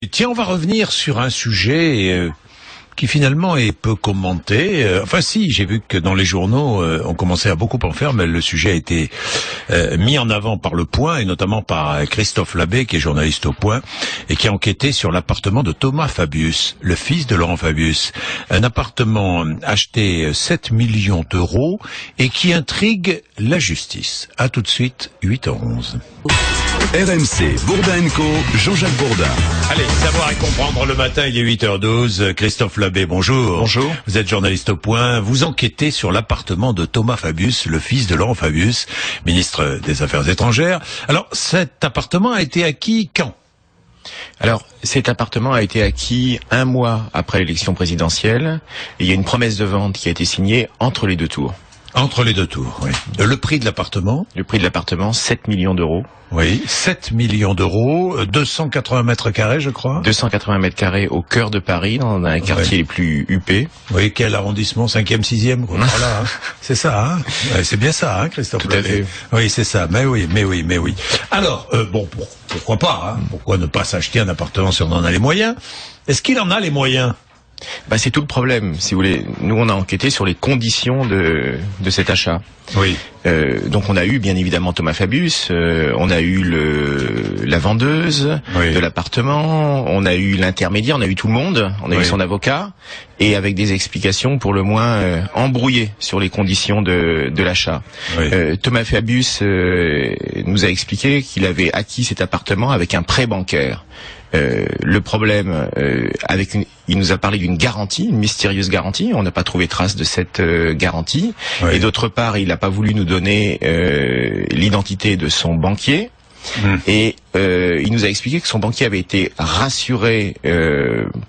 Et tiens, on va revenir sur un sujet qui finalement est peu commenté. Enfin si, j'ai vu que dans les journaux, on commençait à beaucoup en faire, mais le sujet a été mis en avant par Le Point, et notamment par Christophe Labbé, qui est journaliste au Point, et qui a enquêté sur l'appartement de Thomas Fabius, le fils de Laurent Fabius. Un appartement acheté 7 millions d'euros et qui intrigue la justice. À tout de suite, 8h11. RMC, Bourdin & Co, Jean-Jacques Bourdin. Allez, savoir et comprendre le matin, il est 8h12. Christophe Labbé, bonjour. Bonjour. Vous êtes journaliste au Point. Vous enquêtez sur l'appartement de Thomas Fabius, le fils de Laurent Fabius, ministre des Affaires étrangères. Alors, cet appartement a été acquis quand ? Alors, cet appartement a été acquis un mois après l'élection présidentielle. Et il y a une promesse de vente qui a été signée entre les deux tours. Entre les deux tours, oui. Le prix de l'appartement ? Le prix de l'appartement, 7 millions d'euros. Oui, 7 millions d'euros, 280 mètres carrés, je crois. 280 mètres carrés au cœur de Paris, dans un quartier les plus huppés. Oui, quel arrondissement, 5e, 6e, quoi. Voilà, hein. C'est ça, hein. Ouais, c'est bien ça, hein, Christophe. Tout à fait. Oui, c'est ça. Mais oui. Alors, bon, pourquoi pas, hein. Pourquoi ne pas s'acheter un appartement si on en a les moyens ? Est-ce qu'il en a les moyens ? C'est tout le problème, si vous voulez. Nous, on a enquêté sur les conditions de cet achat. Oui. Donc on a eu bien évidemment Thomas Fabius, on a eu la vendeuse de l'appartement, on a eu l'intermédiaire, on a eu tout le monde, on a eu son avocat, et avec des explications pour le moins embrouillées sur les conditions de l'achat. Thomas Fabius nous a expliqué qu'il avait acquis cet appartement avec un prêt bancaire. Le problème, il nous a parlé d'une garantie, une mystérieuse garantie. On n'a pas trouvé trace de cette garantie. Et d'autre part, il n'a pas voulu nous donner l'identité de son banquier. Et il nous a expliqué que son banquier avait été rassuré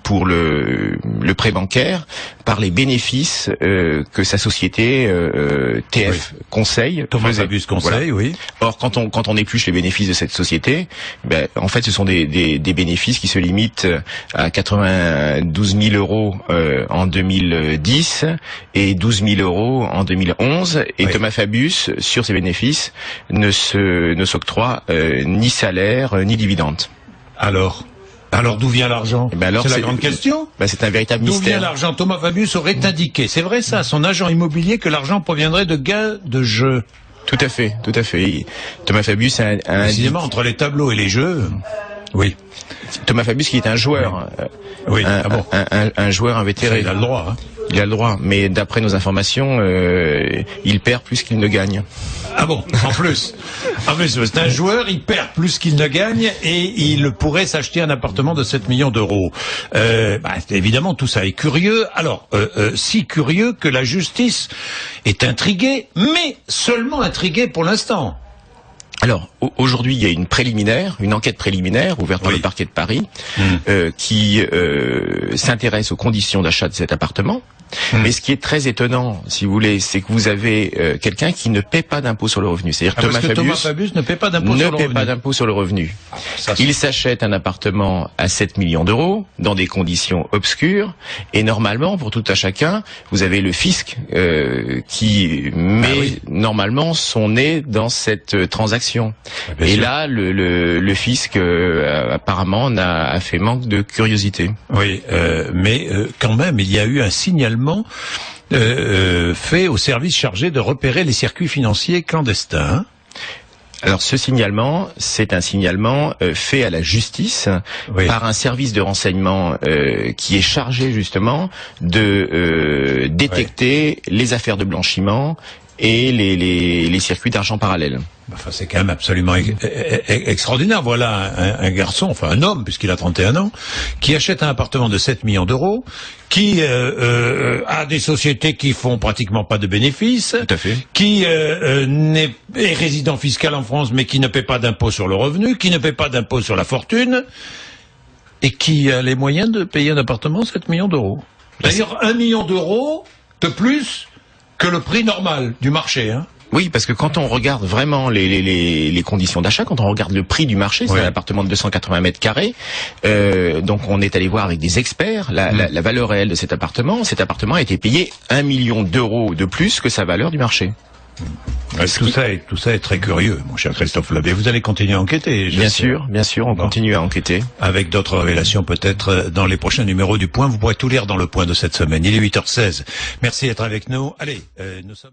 pour le prêt bancaire par les bénéfices que sa société TF Conseil Thomas Fabius Conseil, oui. Or, quand on épluche les bénéfices de cette société, en fait, ce sont des bénéfices qui se limitent à 92 000 euros en 2010 et 12 000 euros en 2011. Et Thomas Fabius, sur ces bénéfices, ne s'octroie ni salaire ni dividende. Alors d'où vient l'argent ? C'est la grande question. C'est un véritable mystère. D'où vient l'argent ? Thomas Fabius aurait indiqué, c'est vrai ça, à son agent immobilier, que l'argent proviendrait de gains de jeu. Tout à fait. Thomas Fabius a décidément entre les tableaux et les jeux. Oui. Thomas Fabius qui est un joueur. Un joueur invétéré. Il a le droit, hein. Il a le droit, mais d'après nos informations, il perd plus qu'il ne gagne. Ah bon, en plus, c'est un joueur, il perd plus qu'il ne gagne et il pourrait s'acheter un appartement de 7 millions d'euros. Évidemment, tout ça est curieux. Alors, si curieux que la justice est intriguée, mais seulement intriguée pour l'instant. Alors, aujourd'hui, il y a une enquête préliminaire ouverte par le parquet de Paris qui s'intéresse aux conditions d'achat de cet appartement. Mais ce qui est très étonnant, si vous voulez, c'est que vous avez quelqu'un qui ne paie pas d'impôt sur le revenu. C'est-à-dire Thomas Fabius ne paie pas d'impôt sur le revenu. Il s'achète un appartement à 7 millions d'euros dans des conditions obscures. Et normalement, pour tout à chacun, vous avez le fisc qui met normalement son nez dans cette transaction. Et là, le fisc apparemment a fait manque de curiosité. Oui, mais quand même, il y a eu un signalement fait au service chargé de repérer les circuits financiers clandestins. Alors ce signalement, c'est un signalement fait à la justice par un service de renseignement qui est chargé justement de détecter les affaires de blanchiment et les circuits d'argent parallèle. Enfin, c'est quand même absolument extraordinaire. Voilà un garçon, un homme, puisqu'il a 31 ans, qui achète un appartement de 7 millions d'euros, qui a des sociétés qui font pratiquement pas de bénéfices, qui est résident fiscal en France, mais qui ne paie pas d'impôt sur le revenu, qui ne paie pas d'impôt sur la fortune, et qui a les moyens de payer un appartement 7 millions d'euros. D'ailleurs, 1 million d'euros de plus que le prix normal du marché, hein. Oui, parce que quand on regarde vraiment les conditions d'achat, quand on regarde le prix du marché, c'est un appartement de 280 mètres carrés, donc on est allé voir avec des experts la valeur réelle de cet appartement. Cet appartement a été payé 1 million d'euros de plus que sa valeur du marché. Ouais, tout ça est très curieux, mon cher Christophe Labbé. Vous allez continuer à enquêter, bien sûr, on continue à enquêter. Avec d'autres révélations peut-être dans les prochains numéros du Point. Vous pourrez tout lire dans le Point de cette semaine. Il est 8h16. Merci d'être avec nous. Allez, nous sommes...